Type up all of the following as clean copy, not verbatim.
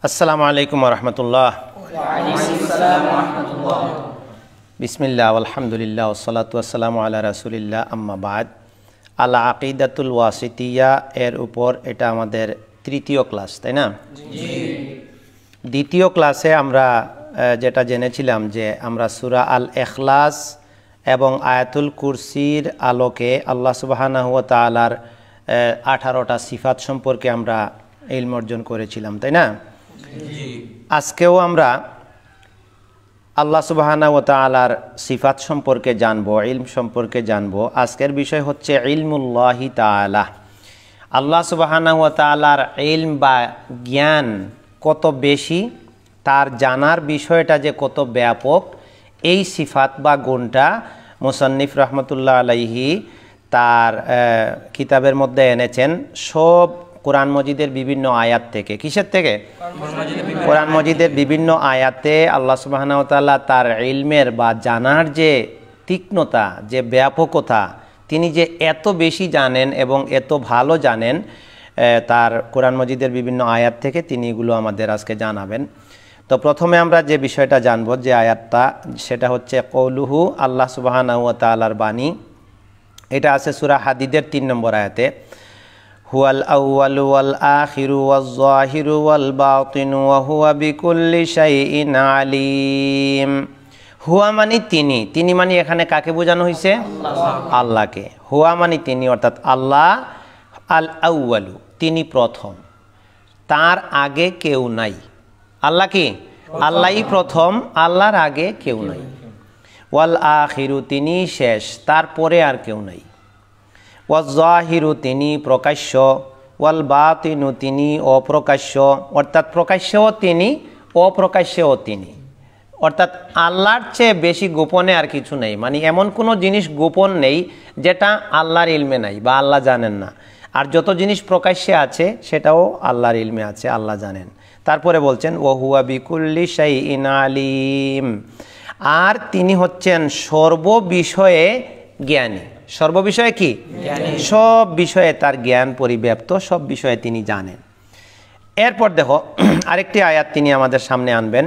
আসসালামু আলাইকুম ওয়া রাহমাতুল্লাহ। ওয়া আলাইকুম আসসালাম ওয়া রাহমাতুল্লাহ। বিসমিল্লাহ আলহামদুলিল্লাহ ওয়াসসালাতু ওয়াসসালামু আলা রাসূলিল্লাহ আম্মা বাদ। আল আকিদাতুল ওয়াসিতিয়া এর উপর এটা আমাদের তৃতীয় ক্লাস, তাই না? জি। দ্বিতীয় ক্লাসে আমরা যেটা জেনেছিলাম যে আমরা সূরা আল ইখলাস এবং আয়াতুল কুরসির আলোকে আল্লাহ সুবহানাহু ওয়া তাআলার 18টা সিফাত সম্পর্কে আমরা ইলম অর্জন করেছিলাম, তাই না? জি। আজকেও আমরা আল্লাহ সুবহানাহু ওয়া তাআলার সিফাত সম্পর্কে জানবো, ইলম সম্পর্কে জানবো। আজকের বিষয় হচ্ছে ইলমুল্লাহি তাআলা। আল্লাহ সুবহানাহু ওয়া তাআলার ইলম বা জ্ঞান কত বেশি, তার জানার বিষয়টা যে কত ব্যাপক, এই সিফাত বা গুণটা মুসান্নিফ রাহমাতুল্লাহ আলাইহি তার কিতাবের মধ্যে এনেছেন সব কোরআন মজিদের বিভিন্ন আয়াত থেকে। কিসের থেকে? কোরআন মজিদের বিভিন্ন আয়াতে আল্লাহ সুবহানাহু ওয়া তাআলা তার ইলমের বা জানার যে তীক্ষ্ণতা, যে ব্যাপকতা, তিনি যে এত বেশি জানেন এবং এত ভালো জানেন, তার কোরআন মজিদের বিভিন্ন আয়াত থেকে তিনি এগুলো আমাদের আজকে জানাবেন। তো প্রথমে আমরা যে বিষয়টা জানবো, যে আয়াতটা, সেটা হচ্ছে কৌলুহু, আল্লাহ সুবহানাহু ওয়া তাআলার বাণী। এটা আছে সূরা হাদীদের 3 নম্বর আয়াতে। হুয়াল আউয়ালু ওয়াল আখিরু ওয়াজ যাহিরু ওয়াল বাতিনু ওয়া হুয়া বিকুল্লি শাইইন আলিম। হুয়া মানে তিনি, তিনি মানে এখানে কাকে বোঝানো হয়েছে? আল্লাহকে। হুয়া মানে তিনি, অর্থাৎ আল্লাহ। আল আউয়ালু, তিনি প্রথম, তার আগে কেউ নাই। আল্লাহ কি? আল্লাহই প্রথম, আল্লাহর আগে কেউ নাই। ওয়াল আখিরু, তিনি শেষ, তারপরে আর কেউ নাই। ওয়াজ যাহিরু, তিনি প্রকাশ্য। ওয়াল বাতিনু, তিনি অপ্রকাশ্য, অর্থাৎ প্রকাশ্যও তিনি, অপ্রকাশ্যও তিনি। অর্থাৎ আল্লাহর চেয়ে বেশি গোপনে আর কিছু নেই। মানে এমন কোনো জিনিস গোপন নেই যেটা আল্লাহর ইলমে নাই বা আল্লাহ জানেন না। আর যত জিনিস প্রকাশ্যে আছে সেটাও আল্লাহর ইলমে আছে, আল্লাহ জানেন। তারপরে বলছেন ওয়া হুয়া বিকুল্লি শাইইন আলিম, আর তিনি হচ্ছেন সর্ববিষয়ে জ্ঞানী। সর্ববিষয়ে কি? সব বিষয়ে তার জ্ঞান পরিব্যাপ্ত, সব বিষয়ে তিনি জানেন। এরপর দেখো আরেকটি আয়াত তিনি আমাদের সামনে আনবেন।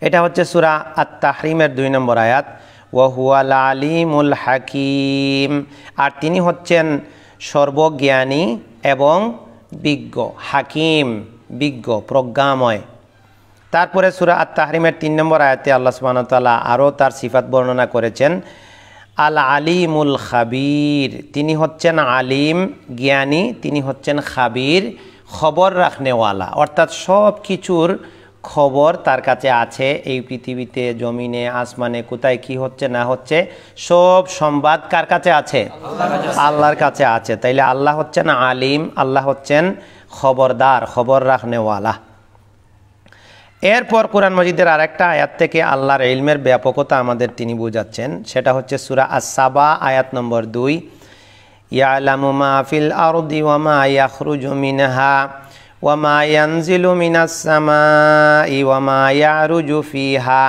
এটা হচ্ছে সূরা আত-তাহরিমের 2 নম্বর আয়াত। ওয়া হুয়াল আলিমুল হাকিম, আর তিনি হচ্ছেন সর্বজ্ঞানী এবং বিজ্ঞ। হাকিম, বিজ্ঞ, প্রজ্ঞাময়। তারপরে সূরা আত-তাহরিমের 3 নম্বর আয়াতে আল্লাহ সুবহানাহু ওয়া তাআলা আরও তার সিফাত বর্ণনা করেছেন। আল আলিমুল খাবির, তিনি হচ্ছেন আলিম, জ্ঞানী। তিনি হচ্ছেন খাবির, খবর রাখনেওয়ালা, অর্থাৎ সব কিছুর খবর তার কাছে আছে। এই পৃথিবীতে, জমিনে, আসমানে কোথায় কি হচ্ছে না হচ্ছে, সব সংবাদ কার কাছে আছে? আল্লাহর কাছে আছে। তাইলে আল্লাহ হচ্ছেন আলিম, আল্লাহ হচ্ছেন খবরদার, খবর রাখনেওয়ালা। এরপর কোরআন মজিদের আরেকটা আয়াত থেকে আল্লাহর ইলমের ব্যাপকতা আমাদের তিনি বুঝাচ্ছেন। সেটা হচ্ছে সূরা আস-সাবা আয়াত নম্বর 2। ইয়ালামু মা ফিল আরদি ওয়া মা ইয়াখরুজু মিনহা ওয়া মা ইয়ানজিলু মিনাস সামাই ওয়া মা ইয়ারুজু ফিহা।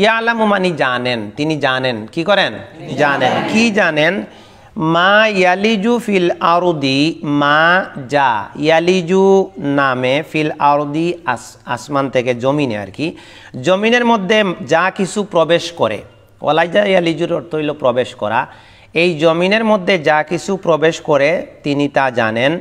ইয়ালামু মানে জানেন, তিনি জানেন। কি করেন? জানেন। কি জানেন? মা ইয়ালিজু ফিল আরদি, মা যা, ইয়ালিজু নামে, ফিল আরদি আসমান থেকে, জমিনে আর কি, জমিনের মধ্যে যা কিছু প্রবেশ করে। ওয়ালাইজা ইয়ালিজুর অর্থ হইল প্রবেশ করা। এই জমিনের মধ্যে যা কিছু প্রবেশ করে তিনি তা জানেন।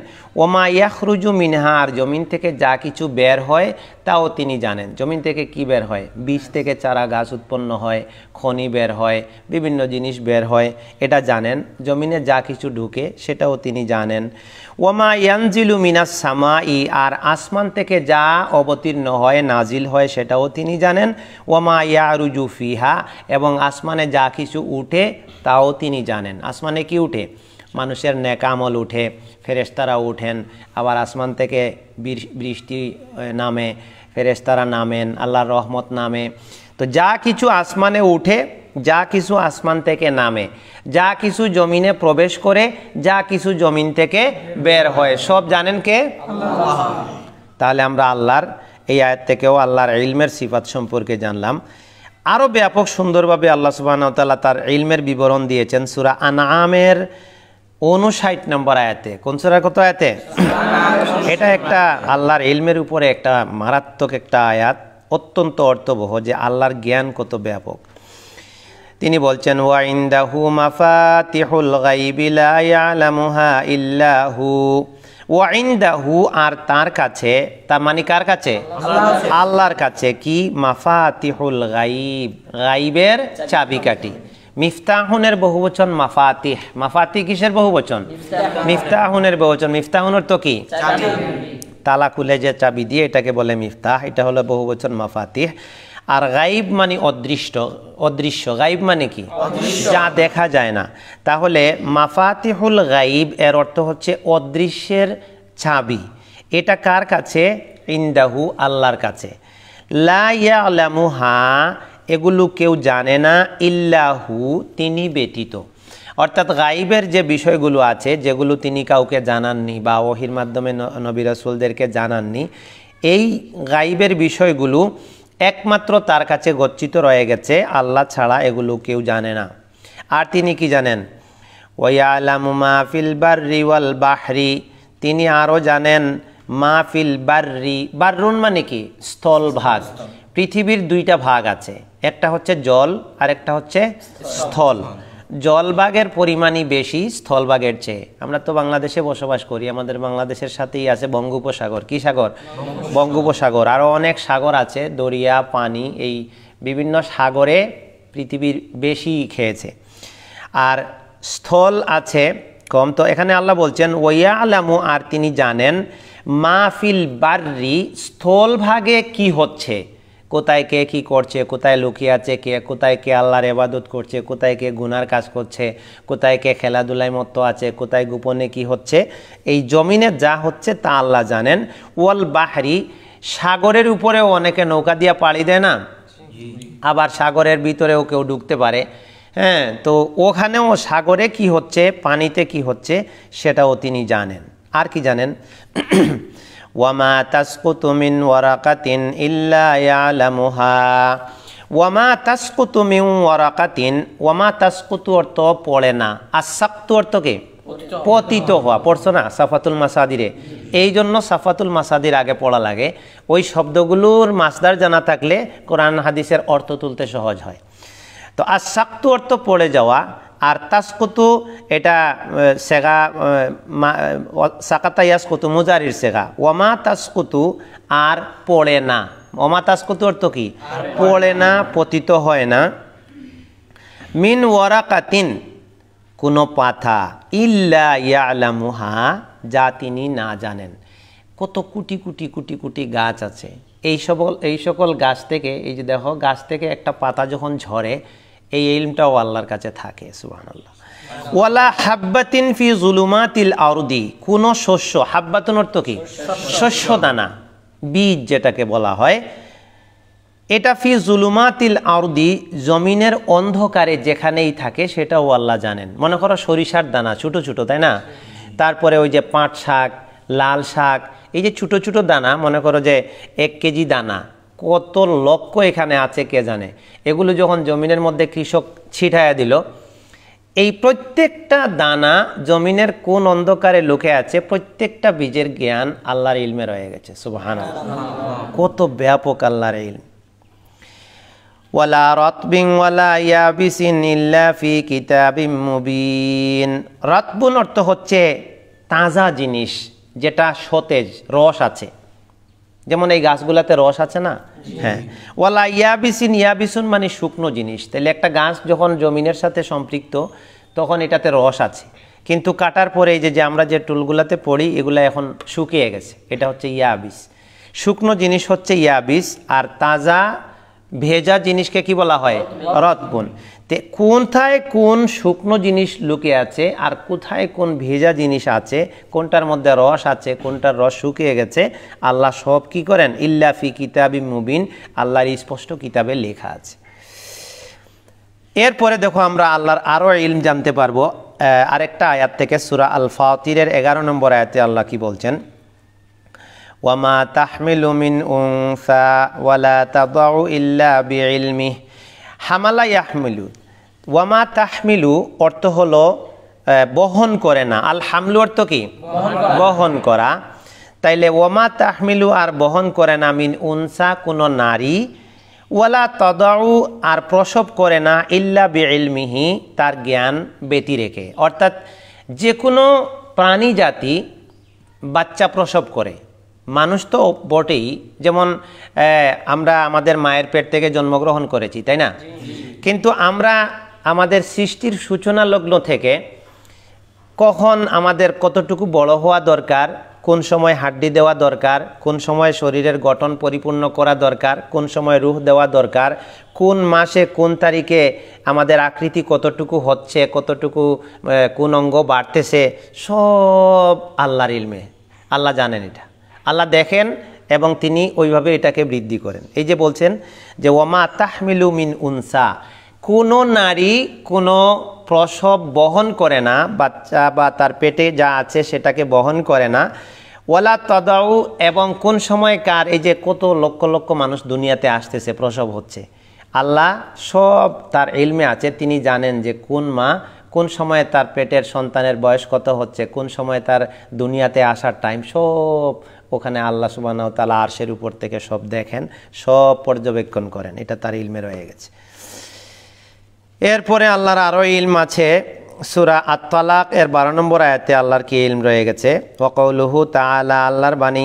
ওমা ইয়াখরুজু মিনহা, আর জমিন থেকে যা কিছু বের হয় তাও তিনি জানেন। জমিন থেকে কি বের হয়? বীজ থেকে চারা গাছ উৎপন্ন হয়, খনি বের হয়, বিভিন্ন জিনিস বের হয়, এটা জানেন। জমিনে যা কিছু ঢুকে সেটাও তিনি জানেন। ওমা ইয়ানজিলু মিনাস সামাই, আর আসমান থেকে যা অবতীর্ণ হয়, নাজিল হয়, সেটাও তিনি জানেন। ওমা ইয়ারুজু ফিহা, এবং আসমানে যা কিছু উঠে তাও তিনি জানেন। আসমানে কি উঠে? মানুষের নেক আমল উঠে, ফেরেশতারা উঠেন, আবার আসমান থেকে বৃষ্টি নামে, ফেরেশতারা নামেন, আল্লাহর রহমত নামে। তো যা কিছু আসমানে উঠে, যা কিছু আসমান থেকে নামে, যা কিছু জমিনে প্রবেশ করে, যা কিছু জমিন থেকে বের হয়, সব জানেন কে? আল্লাহ। তাহলে আমরা আল্লাহর এই আয়াত থেকেও আল্লাহর ইলমের সিফাত সম্পর্কে জানলাম। আরও ব্যাপক সুন্দরভাবে আল্লাহ সুবহানাহু ওয়া তাআলা তার ইলমের বিবরণ দিয়েছেন সূরা আনআমের 59 নম্বর আয়াতে। কোন সূরার কত আয়াতে? এটা একটা আল্লাহর ইলমের উপরে একটা মারাত্মক একটা আয়াত, অত্যন্ত অর্থবহ, যে আল্লাহর জ্ঞান কত ব্যাপক। তিনি বলছেন ওয়া ইনদাহু মাফাতিহুল গায়বি লা ইয়ালামুহা ইল্লা হু। ওয়া ইনদাহু, আর তার কাছে, তার মানে কার কাছে? আল্লাহর কাছে। কি? মাফাতিহুল গায়ব, গায়বের চাবিকাঠি। মিফতাহুনের বহুবচন মাফাতিহ। মাফাতিহ কিসের বহুবচন? মিফতাহুনের বহুবচন। মিফতাহুনের তো কি? তালা খুলে যে চাবি দিয়ে, এটাকে বলে মিফতাহ। এটা হলো বহুবচন মাফাতিহ। আর গাইব মানে অদৃশ্য। অদৃশ্য গাইব মানে কি? যা দেখা যায় না। তাহলে মাফাতিহুল গাইব এর অর্থ হচ্ছে অদৃশ্যের চাবি। এটা কার কাছে? ইনদাহু, আল্লাহর কাছে। লা ইয়ালামুহা, এগুলো কেউ জানে না, ইল্লাহু, তিনি ব্যতীত। অর্থাৎ গাইবের যে বিষয়গুলো আছে, যেগুলো তিনি কাউকে জানাননি বা ওহির মাধ্যমে নবী রাসূলদেরকে জানাননি, এই গাইবের বিষয়গুলো একমাত্র তার কাছে গচ্ছিত রয়ে গেছে। আল্লাহ ছাড়া এগুলো কেউ জানে না। আর তিনি কি জানেন? ওয়ায়ালামু মা ফিল বাররি ওয়াল বাহরি, তিনি আরও জানেন মা ফিল বাররি। বাররুন মানে কি? স্থলভাগ। পৃথিবীর দুইটা ভাগ আছে, একটা হচ্ছে জল আর একটা হচ্ছে স্থল। জলভাগের পরিমাণই বেশি স্থলভাগের চেয়ে। আমরা তো বাংলাদেশে বসবাস করি, আমাদের বাংলাদেশের সাথেই আছে বঙ্গোপসাগর। কি সাগর? বঙ্গোপসাগর। আরও অনেক সাগর আছে, দরিয়া, পানি, এই বিভিন্ন সাগরে পৃথিবীর বেশি খেয়েছে। আর স্থল আছে কম। তো এখানে আল্লাহ বলছেন ওয়ায়ালামু, আর তিনি জানেন মাহফিল বাররি, স্থলভাগে কি হচ্ছে, কোথায় কে কি করছে, কোথায় লুকিয়ে আছে কে, কোথায় কে আল্লাহর ইবাদত করছে, কোথায় কে গুনার কাজ করছে, কোথায় কে খেলাধুলায় মত্ত আছে, কোথায় গোপনে কি হচ্ছে। এই জমিনে যা হচ্ছে তা আল্লাহ জানেন। ওয়াল বাহরি, সাগরের উপরেও অনেকে নৌকা দিয়া পাড়ি দেয় না, আবার সাগরের ভিতরেও কেউ ঢুকতে পারে। হ্যাঁ, তো ওখানেও সাগরে কি হচ্ছে, পানিতে কি হচ্ছে, সেটাও তিনি জানেন। আর কি জানেন? ওয়ামা তাসকুতু মিন ওয়ারাকাতিন ইল্লা ইয়ালামুহা। ওয়ামা তাসকুতু মিন ওয়ারাকাতিন, ওয়ামা তাসকুতু অর্থ পড়ে না, আর সাকতু অর্থ কি? পতিত হওয়া। পড়ছো না সাফাতুল মাসাদিরে? এই জন্য সাফাতুল মাসাদির আগে পড়া লাগে। ওই শব্দগুলোর মাসদার জানা থাকলে কোরআন হাদিসের অর্থ তুলতে সহজ হয়। তো আর সাকতু অর্থ পড়ে যাওয়া, আর তাসকুতু এটা সেগা, সাকাতা ইয়াসকুতু মুজারির সেগা। ওয়ামা তাসকুতু, আর পড়ে না। ওয়ামা তাসকুতু অর্থ কি? পড়ে না, পতিত হয় না। মিন ওয়ারাকাতিন, কোনো পাতা, ইল্লা ইয়ালামুহা, যা তিনি না জানেন। কত কোটি কোটি কোটি কোটি গাছ আছে, এই সকল গাছ থেকে, এই যে দেখো গাছ থেকে একটা পাতা যখন ঝরে, এই ইলমটাও আল্লাহর কাছে থাকে। সুবহানাল্লাহ। ওয়ালা হাব্বাতিন ফি যুলুমাতিল আরদি, কোন শস্য, হাব্বাতুন অর্থ কি? শস্য দানা, বীজ যেটাকে বলা হয়, এটা ফি যুলুমাতিল আরদি, জমিনের অন্ধকারে যেখানেই থাকে সেটাও আল্লাহ জানেন। মনে করো সরিষার দানা ছোট ছোট, তাই না? তারপরে ওই যে পাট শাক, লাল শাক, এই যে ছোট ছোট দানা, মনে করো যে 1 কেজি দানা, কত লক্ষ এখানে আছে কে জানে। এগুলো যখন জমিনের মধ্যে কৃষক ছিটায়া দিল, এই প্রত্যেকটা দানা জমিনের কোন অন্ধকারে লুকে আছে, প্রত্যেকটা বীজের জ্ঞান আল্লাহর ইলমে রয়ে গেছে। সুবহানাল্লাহ, কত ব্যাপক আল্লাহর ইলম। ওয়ালা রাতবিন ওয়ালা ইয়াবিসিন ইল্লা ফি কিতাবিম মুবিন। রাতবুন অর্থ হচ্ছে তাজা জিনিস, যেটা সতেজ, রস আছে। যেমন এই গাছগুলাতে রস আছে না? হ্যাঁ। ওয়ালা ইয়াবিসিন, ইয়াবিসুন মানে শুকনো জিনিস। তাহলে একটা গাছ যখন জমিনের সাথে সম্পৃক্ত, তখন এটাতে রস আছে, কিন্তু কাটার পরে এই যে আমরা যে টুলগুলাতে পড়ি, এগুলা এখন শুকিয়ে গেছে, এটা হচ্ছে ইয়াবিস। শুকনো জিনিস হচ্ছে ইয়াবিস, আর তাজা ভেজা জিনিসকে কি বলা হয়? রতবুন। তে কোথায় কোন শুকনো জিনিস লুকিয়ে আছে আর কোথায় কোন ভেজা জিনিস আছে, কোনটার মধ্যে রস আছে, কোনটার রস শুকিয়ে গেছে, আল্লাহ সব কি করেন? ইল্লা ফি কিতাবিম মুবিন, আল্লাহর স্পষ্ট কিতাবে লেখা আছে। এরপরে দেখো আমরা আল্লাহর আরও ইলম জানতে পারবো আরেকটা আয়াত থেকে, সূরা আল ফাতিরের 11 নম্বর আয়াতে আল্লাহ কি বলছেন? ওয়ামা তাহমিলু মিন উনসা ওয়ালা তাদাউ ইল্লা বিইলমিহি। হামালা ইয়াহমিলু, ওয়ামা তাহমিলু অর্থ হলো বহন করে না। আল হামলু অর্থ কি? বহন করা। তাইলে ওমা তাহমিলু আর বহন করে না মিন উনসা কোনো নারী, ওয়ালা তদাউ আর প্রসব করে না ইল্লা বিইলমিহি তার জ্ঞান ব্যতি রেখে। অর্থাৎ যে কোনো প্রাণী জাতি বাচ্চা প্রসব করে, মানুষ তো বটেই, যেমন আমরা আমাদের মায়ের পেট থেকে জন্মগ্রহণ করেছি, তাই না? কিন্তু আমরা আমাদের সৃষ্টির সূচনা লগ্ন থেকে কখন আমাদের কতটুকু বড় হওয়া দরকার, কোন সময় হাড্ডি দেওয়া দরকার, কোন সময় শরীরের গঠন পরিপূর্ণ করা দরকার, কোন সময় রূহ দেওয়া দরকার, কোন মাসে কোন তারিখে আমাদের আকৃতি কতটুকু হচ্ছে, কতটুকু কোন অঙ্গ বাড়তেছে, সব আল্লাহর ইলমে। আল্লাহ জানেন এটা, আল্লাহ দেখেন এবং তিনি ওইভাবে এটাকে বৃদ্ধি করেন। এই যে বলছেন যে ওমা তাহমিলু মিন উনসা, কোনো নারী কোনো প্রসব বহন করে না, বাচ্চা বা তার পেটে যা আছে সেটাকে বহন করে না, ওয়ালা তদাউ এবং কোন সময় কার, এই যে কত লক্ষ লক্ষ মানুষ দুনিয়াতে আসতেছে, প্রসব হচ্ছে, আল্লাহ সব তার ইলমে আছে। তিনি জানেন যে কোন মা কোন সময়ে তার পেটের সন্তানের বয়স কত হচ্ছে, কোন সময় তার দুনিয়াতে আসার টাইম, সব ওখানে আল্লাহ সুবহানাহু ওয়া তাআলা আরশের উপর থেকে সব দেখেন, সব পর্যবেক্ষণ করেন, এটা তার ইলমে রয়ে গেছে। এরপরে আল্লাহর আরও ইলম আছে, সূরা আত-তালাক এর 12 নম্বর আয়াতে আল্লাহর কি ইলম রয়ে গেছে। ওয়া কাউলুহু তাআলা, আল্লাহর বাণী,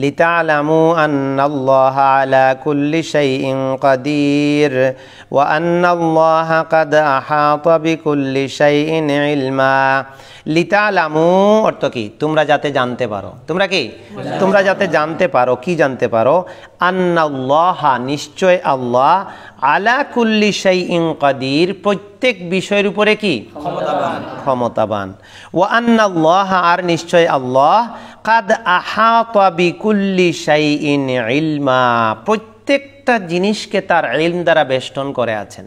লিতা'লামু আন্নাল্লাহা আলা কুল্লি শাইইন কাদির ওয়া আন্নাল্লাহা কাদ আহাতা বিকুল্লি শাইইন ইলমা। লিতা'লামু অর্থ কি? তোমরা যাতে জানতে পারো। তোমরা কি? তোমরা যাতে জানতে পারো। কি জানতে পারো? আন্নাল্লাহা নিশ্চয় আল্লাহ, আলা কুল্লি শাইইন কাদির প্রত্যেক বিষয়ের উপরে কি? ক্ষমতাবান। ওয়া আন্নাল্লাহা আর নিশ্চয় আল্লাহ, কাদ আহাতা বিকুল্লি শাইইন ইলমা প্রত্যেকটা জিনিসকে তার ইলম দ্বারা বেষ্টন করে আছেন।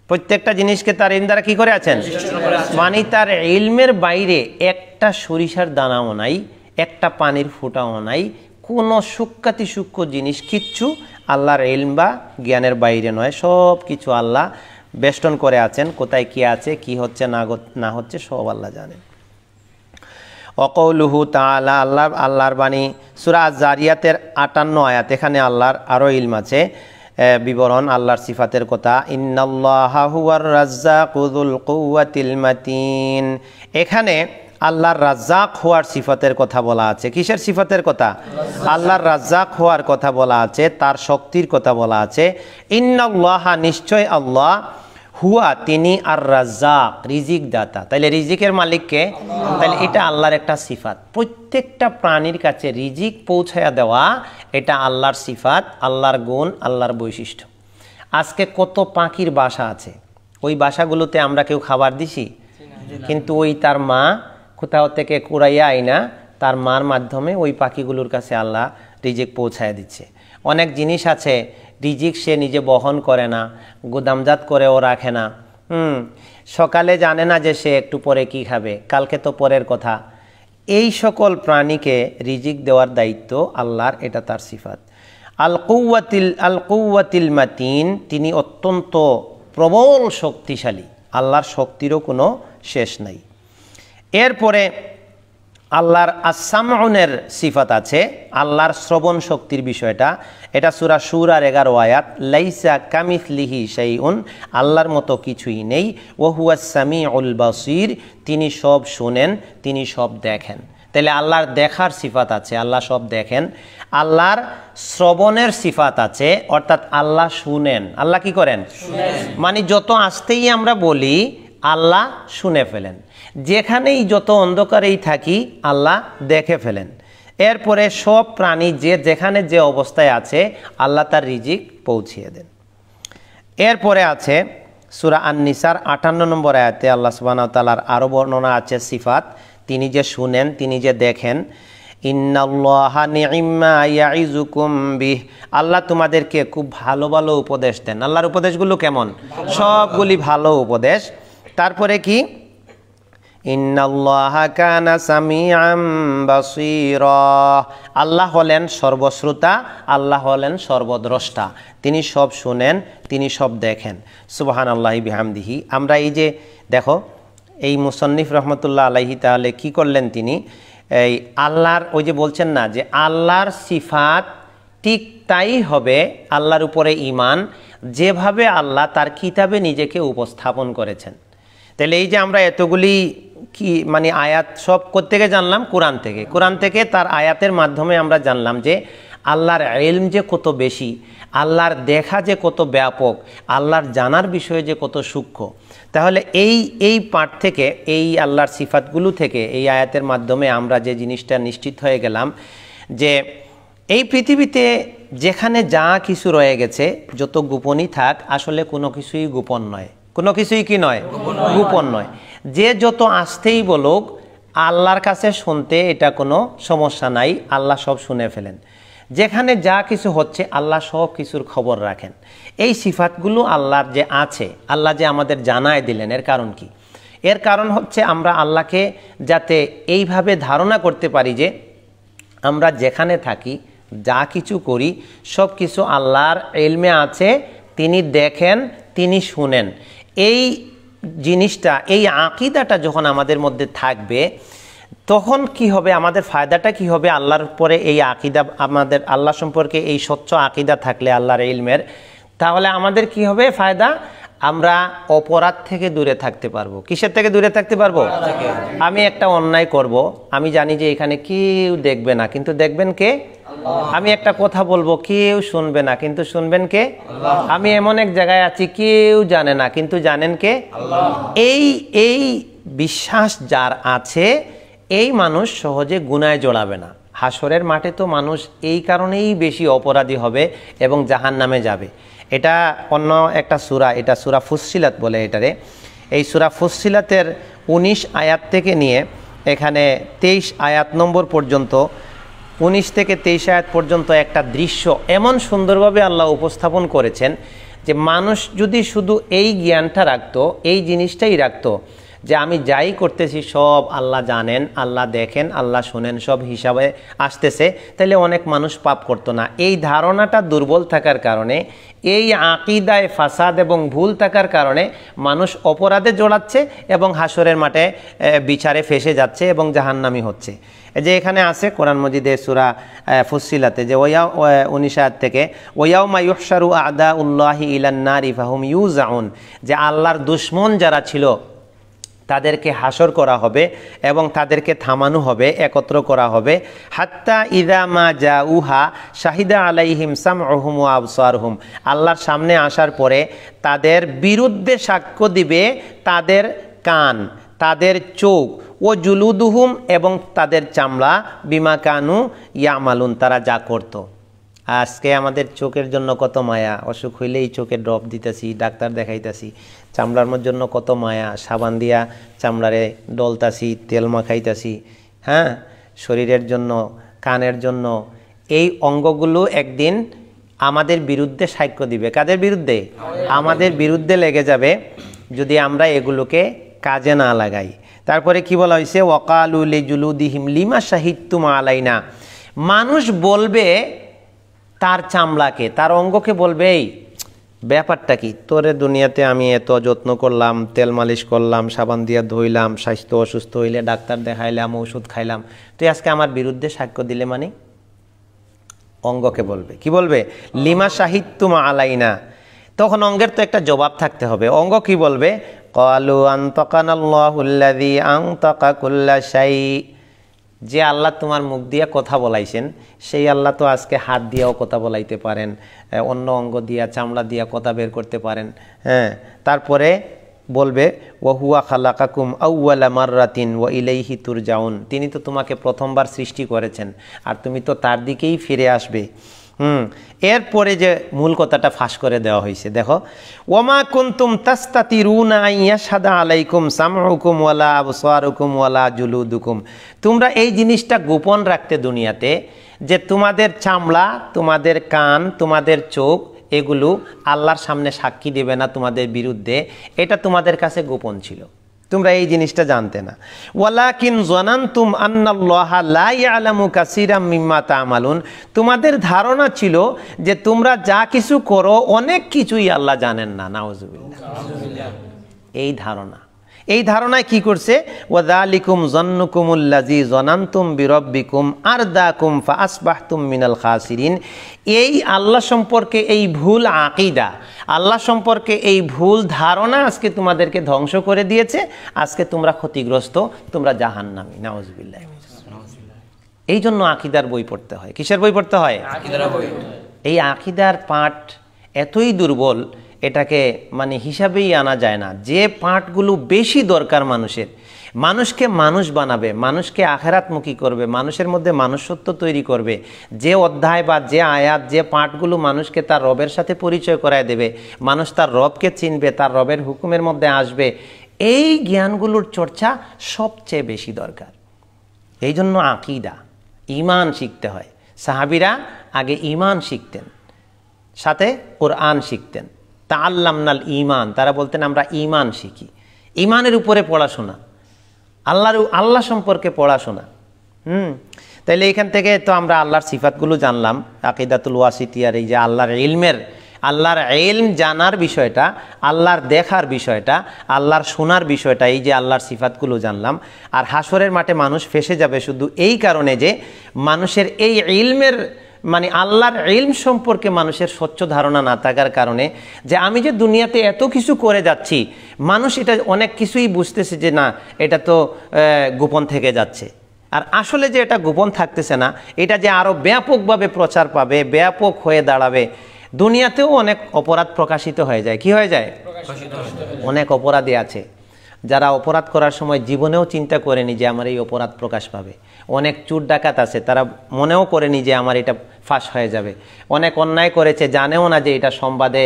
প্রত্যেকটা জিনিসকে তার ইলম দ্বারা কি করে আছেন? মানে তার ইলমের বাইরে একটা সরিষার দানাও নাই, একটা পানির ফোঁটাও নাই, কোনো সূক্ষ্মাতি সূক্ষ্ম জিনিস কিচ্ছু আল্লাহর ইলম বা জ্ঞানের বাইরে নয়। সব কিছু আল্লাহ বেষ্টন করে আছেন। কোথায় কি আছে, কি হচ্ছে না হচ্ছে, সব আল্লাহ জানেন। ওয়াকাউলুহু তাআলা, আল্লাহর বাণী, সূরা আয-যারিয়াতের 58 আয়াত, এখানে আল্লাহর আরও ইলম আছে, বিবরণ আল্লাহর সিফাতের কথা। ইন্নাল্লাহা হুয়ার রাজ্জাকু যুল কুওয়াতিল মাতিন, এখানে আল্লাহর রাজ্জাক হওয়ার সিফাতের কথা বলা আছে। কিসের সিফাতের কথা? আল্লাহর রাজ্জাক হওয়ার কথা বলা আছে, তার শক্তির কথা বলা আছে। ইন্নাল্লাহা নিশ্চয় আল্লাহ, হুয়া তিনি, আর রাজ্জাক রিজিক দাতা। তাইলে রিজিকের মালিককে, তাইলে এটা আল্লাহর একটা সিফাত। প্রত্যেকটা প্রাণীর কাছে রিজিক পৌঁছায়া দেওয়া, এটা আল্লাহর সিফাত, আল্লাহর গুণ, আল্লাহর বৈশিষ্ট্য। আজকে কত পাখির বাসা আছে, ওই বাসাগুলোতে আমরা কেউ খাবার দিছি? কিন্তু ওই তার মা কোথাও থেকে কুড়াইয়া আইনা তার মার মাধ্যমে ওই পাখিগুলোর কাছে আল্লাহ রিজিক পৌঁছায় দিচ্ছে। অনেক জিনিস আছে রিজিক সে নিজে বহন করে না, গুদামজাত করেও রাখে না। সকালে জানে না যে সে একটু পরে কি খাবে, কালকে তো পরের কথা। এই সকল প্রাণীকে রিজিক দেওয়ার দায়িত্ব আল্লাহর, এটা তার সিফাত। আল কুওয়াতিল মাতিন, তিনি অত্যন্ত প্রবল শক্তিশালী, আল্লাহর শক্তিরও কোনো শেষ নাই। এরপরে আল্লাহর আস-সামউনের সিফাত আছে, আল্লাহর শ্রবণ শক্তির বিষয়টা, এটা সূরা সূরার 11 আয়াত। লাইসা কামিসলিহি শাইউন, আল্লাহর মতো কিছুই নেই। ওয়া হুয়াস সামিউল বাসীর, তিনি সব শুনেন, তিনি সব দেখেন। তাহলে আল্লাহর দেখার সিফাত আছে, আল্লাহ সব দেখেন। আল্লাহর শ্রবণের সিফাত আছে, অর্থাৎ আল্লাহ শুনেন। আল্লাহ কি করেন? মানে যত আস্তেই আমরা বলি আল্লাহ শুনে ফেলেন, যেখানেই যত অন্ধকারেই থাকি আল্লাহ দেখে ফেলেন। এরপরে সব প্রাণী যে যেখানে যে অবস্থায় আছে আল্লাহ তার রিজিক পৌঁছিয়ে দেন। এরপরে আছে সূরা আন-নিসার 58 নম্বর আয়াতে আল্লাহ সুবহানাহু ওয়া তাআলার আরও বর্ণনা আছে সিফাত, তিনি যে শুনেন, তিনি যে দেখেন। ইন্নাল্লাহা নি'ম্মা ইয়াইযুকুম বিহ, আল্লাহ তোমাদেরকে খুব ভালো ভালো উপদেশ দেন। আল্লাহর উপদেশগুলো কেমন? সবগুলি ভালো উপদেশ। তারপরে কি? ইন্নাল্লাহা কানা সামিআম বাসীরা, আল্লাহ হলেন সর্বশ্রোতা, আল্লাহ হলেন সর্বদ্রষ্টা, তিনি সব শুনেন, তিনি সব দেখেন। সুবহানাল্লাহি বিহামদিহি। আমরা এই যে দেখো এই মুসন্নিফ রহমতুল্লাহ আলাইহি তাহলে কি করলেন তিনি, এই আল্লাহর ওই যে বলছেন না যে আল্লাহর সিফাত ঠিক তাই হবে, আল্লাহর উপরে ঈমান যেভাবে আল্লাহ তার কিতাবে নিজেকে উপস্থাপন করেছেন। তাহলে এই যে আমরা এতগুলি কি মানে আয়াত সব কোত্থেকে জানলাম, কোরআন থেকে তার আয়াতের মাধ্যমে আমরা জানলাম যে আল্লাহর ইলম যে কত বেশি, আল্লাহর দেখা যে কত ব্যাপক, আল্লাহর জানার বিষয়ে যে কত সূক্ষ্ম। তাহলে এই পাঠ থেকে, এই আল্লাহর সিফাতগুলো থেকে, এই আয়াতের মাধ্যমে আমরা যে জিনিসটা নিশ্চিত হয়ে গেলাম যে এই পৃথিবীতে যেখানে যা কিছু রয়ে গেছে, যত গোপনই থাক, আসলে কোনো কিছুই গোপন নয়, কোনো কিছুই কি নয়, গোপন নয়। যে যত আসতেই বলুক, আল্লাহর কাছে শুনতে এটা কোনো সমস্যা নাই, আল্লাহ সব শুনে ফেলেন। যেখানে যা কিছু হচ্ছে আল্লাহ সব কিছুর খবর রাখেন। এই সিফাতগুলো আল্লাহর যে আছে, আল্লাহ যে আমাদের জানায় দিলেন, এর কারণ কি? এর কারণ হচ্ছে আমরা আল্লাহকে যাতে এইভাবে ধারণা করতে পারি যে আমরা যেখানে থাকি, যা কিছু করি, সব কিছু আল্লাহর ইলমে আছে, তিনি দেখেন, তিনি শুনেন। এই জিনিসটা, এই আকীদাটা যখন আমাদের মধ্যে থাকবে, তখন কি হবে, আমাদের ফায়দাটা কি হবে? আল্লাহর পরে এই আকীদা, আমাদের আল্লাহ সম্পর্কে এই স্বচ্ছ আকীদা থাকলে আল্লাহর ইলমের, তাহলে আমাদের কি হবে ফায়দা? আমরা অপরাধ থেকে দূরে থাকতে পারবো। কিসের থেকে দূরে থাকতে পারবো? আমি একটা অন্যায় করব, আমি জানি যে এখানে কেউ দেখবে না, কিন্তু দেখবেন কে? আমি একটা কথা বলবো, কেউ শুনবে না, কিন্তু শুনবেন কে? আমি এমন এক জায়গায় আছি, কেউ জানে না, কিন্তু জানেন কে? এই বিশ্বাস যার আছে, এই মানুষ সহজে গুনায় জড়াবে না। হাসরের মাঠে তো মানুষ এই কারণেই বেশি অপরাধী হবে এবং জাহান্নামে যাবে। এটা অন্য একটা সূরা, এটা সূরা ফুসসিলাত বলে এটারে। এই সূরা ফুসসিলাতের 19 আয়াত থেকে নিয়ে এখানে 23 আয়াত নম্বর পর্যন্ত, 19 থেকে 23 আয়াত পর্যন্ত একটা দৃশ্য এমন সুন্দরভাবে আল্লাহ উপস্থাপন করেছেন যে মানুষ যদি শুধু এই জ্ঞানটা রাখতো, এই জিনিসটাই রাখতো যে আমি যাই করতেছি সব আল্লাহ জানেন, আল্লাহ দেখেন, আল্লাহ শোনেন, সব হিসাবে আসতেছে, তাহলে অনেক মানুষ পাপ করতো না। এই ধারণাটা দুর্বল থাকার কারণে, এই আকীদায় ফাসাদ এবং ভুল থাকার কারণে মানুষ অপরাধে জড়াচ্ছে এবং হাসরের মাঠে বিচারে ফেসে যাচ্ছে এবং জাহান্নামী হচ্ছে। যে এখানে আছে কোরআন মজিদে সূরা ফুসসিলাতে যে 19 আয়াত থেকে, ওয়ায়াউমা ইউহশারু আ'দাউল্লাহি ইলান নারি ফাহুম ইউজাউন, যে আল্লাহর দুশমন যারা ছিল তাদেরকে হাসর করা হবে এবং তাদেরকে থামানো হবে, একত্র করা হবে। হাত্তা ইযা মা জাউহা শাহিদা আলাইহিম সামউহুম ওয়া আবসারুহুম, আল্লাহর সামনে আসার পরে তাদের বিরুদ্ধে সাক্ষ্য দিবে তাদের কান, তাদের চোখ, ও জুলুদুহুম এবং তাদের চামড়া, বিমা কানু ইয়ামালুন, তারা যা করত। আজকে আমাদের চোখের জন্য কত মায়া, অসুখ হইলেই চোখে ড্রপ দিতেছি, ডাক্তার দেখাইতেছি। চামড়ার জন্য কত মায়া, সাবান দিয়া চামড়ারে ডলতাছি, তেল মাখাইতাছি। হ্যাঁ, শরীরের জন্য, কানের জন্য। এই অঙ্গগুলো একদিন আমাদের বিরুদ্ধে সাক্ষ্য দিবে। কাদের বিরুদ্ধে? আমাদের বিরুদ্ধে লেগে যাবে যদি আমরা এগুলোকে কাজে না লাগাই। তারপরে কি বলা হয়েছে? ওয়াকালু লিজুলুদিহিম লিমা শাহিদতুম আলাইনা, মানুষ বলবে তার চামড়াকে, তার অঙ্গকে বলবে, এই ব্যাপারটা কি, তোরে দুনিয়াতে আমি এত যত্ন করলাম, তেল মালিশ করলাম, সাবান দিয়ে ধুইলাম, স্বাস্থ্য অসুস্থ হইলে ডাক্তার দেখাইলাম, ওষুধ খাইলাম, তুই আজকে আমার বিরুদ্ধে সাক্ষ্য দিলে মানে? অঙ্গকে বলবে। কি বলবে? লিমা শাহিদতুম আলাইনা। তখন অঙ্গের তো একটা জবাব থাকতে হবে। অঙ্গ কি বলবে? ক্বালু আনতাকানাল্লাহুল্লাযী আনতাকা কুল্লা শাই, যে আল্লাহ তোমার মুখ দিয়ে কথা বলাইছেন, সেই আল্লাহ তো আজকে হাত দিয়েও কথা বলাইতে পারেন, অন্য অঙ্গ দিয়া, চামড়া দিয়া কথা বের করতে পারেন। হ্যাঁ, তারপরে বলবে ওয়াহুয়া খালাকাকুম আউওয়ালা মাররাতিন ওয়া ইলাইহি তুরজাউন, তিনি তো তোমাকে প্রথমবার সৃষ্টি করেছেন আর তুমি তো তার দিকেই ফিরে আসবে। এরপরে যে মূল কথাটা ফাঁস করে দেওয়া হয়েছে, দেখো, ওয়ামা কুনতুম তাস্তাতিরুনা আন ইয়াশহাদা আলাইকুম সামউকুম ওয়ালা আবসারুকুম ওয়ালা জুলুদুকুম, তোমরা এই জিনিসটা গোপন রাখতে দুনিয়াতে, যে তোমাদের চামড়া, তোমাদের কান, তোমাদের চোখ, এগুলো আল্লাহর সামনে সাক্ষী দেবে না তোমাদের বিরুদ্ধে, এটা তোমাদের কাছে গোপন ছিল, তোমরা এই জিনিসটা জানতে না। ওয়ালাকিন যানানতুম আন্নাল্লাহা লা ইয়ালামু কাসীরাম মিম্মা তা'মালুন, তোমাদের ধারণা ছিল যে তোমরা যা কিছু করো অনেক কিছুই আল্লাহ জানেন না। নাউজুবিল্লাহ। এই ধারণা, এই ধারণায় কি করছে, ওয়াযালিকুম যন্নুকুমুল্লাযী যনানতুম বিরাব্বিকুম আরদাকুম ফাআসবাহতুম মিনাল খাসিরিন। এই আল্লাহ সম্পর্কে এই ভুল আকীদা, আল্লাহ সম্পর্কে এই ভুল ধারণা আজকে তোমাদেরকে ধ্বংস করে দিয়েছে। আজকে তোমরা ক্ষতিগ্রস্ত, তোমরা জাহান্নামী। নাউযুবিল্লাহ। এই জন্য আকীদার বই পড়তে হয়। কিসের বই পড়তে হয়? আকীদার বই। এই আকীদার পাঠ এতই দুর্বল, এটাকে মানে হিসাবেই আনা যায় না। যে পাঠগুলো বেশি দরকার মানুষের, মানুষকে মানুষ বানাবে, মানুষকে আখেরাতমুখী করবে, মানুষের মধ্যে মানুষত্ব তৈরি করবে, যে অধ্যায় বা যে আয়াত, যে পাঠগুলো মানুষকে তার রবের সাথে পরিচয় করায় দেবে, মানুষ তার রবকে চিনবে, তার রবের হুকুমের মধ্যে আসবে, এই জ্ঞানগুলোর চর্চা সবচেয়ে বেশি দরকার। এই জন্য আকীদা, ঈমান শিখতে হয়। সাহাবীরা আগে ঈমান শিখতেন, সাথে কোরআন শিখতেন। তাআল্লামনাল ঈমান, তারা বলতেন আমরা ঈমান শিখি। ঈমানের উপরে পড়াশোনা, আল্লাহ সম্পর্কে পড়াশোনা। তাইলে এখান থেকে তো আমরা আল্লাহর সিফাতগুলো জানলাম, আকীদাতুল ওয়াসিতিয়ার এই যে আল্লাহর ইলম জানার বিষয়টা, আল্লাহর দেখার বিষয়টা, আল্লাহর শোনার বিষয়টা, এই যে আল্লাহর সিফাতগুলো জানলাম। আর হাসরের মাঠে মানুষ ফেসে যাবে শুধু এই কারণে যে মানুষের এই ইলমের মানে আল্লাহর ইলম সম্পর্কে মানুষের স্বচ্ছ ধারণা না থাকার কারণে, যে আমি যে দুনিয়াতে এত কিছু করে যাচ্ছি, মানুষ এটা অনেক কিছুই বুঝতেছে যে না, এটা তো গোপন থেকে যাচ্ছে। আর আসলে যে এটা গোপন থাকতেছে না, এটা যে আরও ব্যাপকভাবে প্রচার পাবে, ব্যাপক হয়ে দাঁড়াবে। দুনিয়াতেও অনেক অপরাধ প্রকাশিত হয়ে যায়। কি হয়ে যায়? অনেক অপরাধী আছে যারা অপরাধ করার সময় জীবনেও চিন্তা করেনি যে আমার এই অপরাধ প্রকাশ পাবে। অনেক চোর ডাকাত আছে, তারা মনেও করেনি যে আমার এটা ফাঁস হয়ে যাবে। অনেক অন্যায় করেছে, জানেও না যে এটা সংবাদে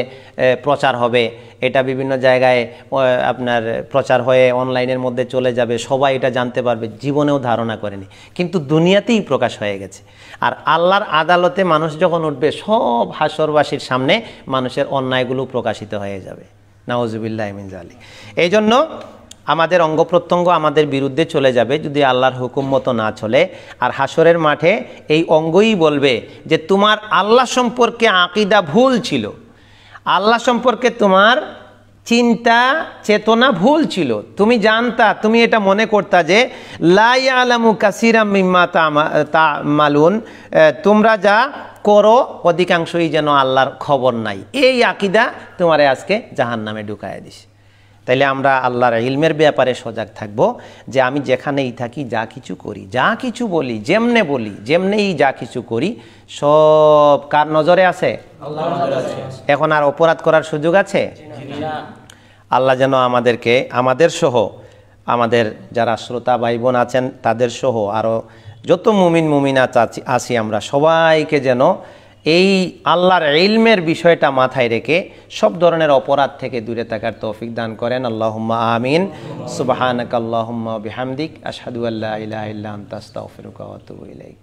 প্রচার হবে, এটা বিভিন্ন জায়গায় আপনার প্রচার হয়ে অনলাইনের মধ্যে চলে যাবে, সবাই এটা জানতে পারবে, জীবনেও ধারণা করেনি, কিন্তু দুনিয়াতেই প্রকাশ হয়ে গেছে। আর আল্লাহর আদালতে মানুষ যখন উঠবে, সব হাসরবাসীর সামনে মানুষের অন্যায়গুলো প্রকাশিত হয়ে যাবে। নাউজুবিল্লাহ মিন যালিক। এই জন্য আমাদের অঙ্গ প্রত্যঙ্গ আমাদের বিরুদ্ধে চলে যাবে যদি আল্লাহর হুকুম মতো না চলে। আর হাসরের মাঠে এই অঙ্গই বলবে যে তোমার আল্লাহ সম্পর্কে আকীদা ভুল ছিল, আল্লাহ সম্পর্কে তোমার চিন্তা চেতনা ভুল ছিল, তুমি জানতা, তুমি এটা মনে করতা যে লা ইয়ালামু কাসীরাম মিম্মা তা'মালুন, তোমরা যা করো অধিকাংশই যেন আল্লাহর খবর নাই। এই আকীদা তোমারে আজকে জাহান্নামে ঢুকায় দিছে। তাইলে আমরা আল্লাহর ইলমের ব্যাপারে সজাগ থাকব যে আমি যেখানেই থাকি, যা কিছু করি, যা কিছু বলি, যেমনেই যা কিছু করি, সব কার নজরে আছে? আল্লাহর নজরে আছে। এখন আর অপরাধ করার সুযোগ আছে? আল্লাহ যেন আমাদেরকে, আমাদের সহ, আমাদের যারা শ্রোতা ভাই বোন আছেন তাদের সহ আরও যত মুমিন মুমিনাত আছি আমরা সবাইকে যেন এই আল্লাহর ইলমের বিষয়টা মাথায় রেখে সব ধরনের অপরাধ থেকে দূরে থাকার তৌফিক দান করেন। আল্লাহুম্মা আমিন। সুবহানাকাল্লাহুম্মা বিহামদিক আশহাদু আল্লা ইলাহা ইল্লা আনতা আস্তাগফিরুকা ওয়া আতুবু ইলাইক।